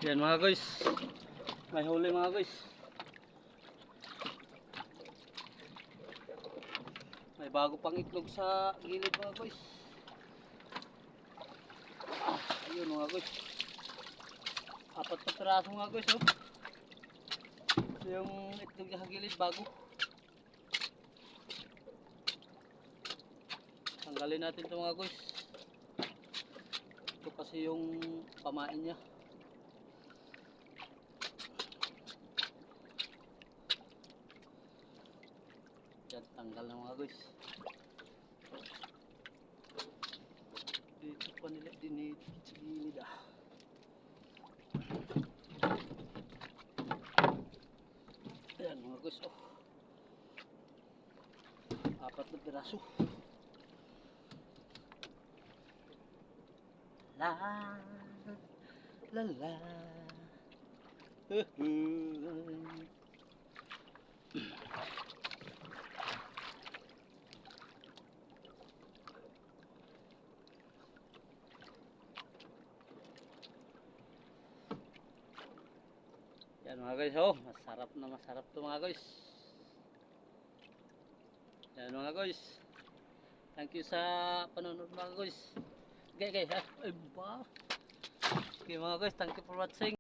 Yan mga guys. May huli mga guys. May bago pang itlog sa gilid mga guys. Ayun mga guys. 4 na piraso mga guys oh. Ito yung itlog sa gilid bago. Tanggalin natin ito mga guys. Ito kasi yung pamain niya. Yan, tanggal na mga guys. Dito pa nila dinidikit sa gilid ah. Ayan mga guys oh. 4 na piraso. La la la. Yan mga guys oh, masarap to mga guys. Yan mga guys. Thank you sa panonood mga guys. Okay ha. Ay ba. Okay mga guys, thank you for watching.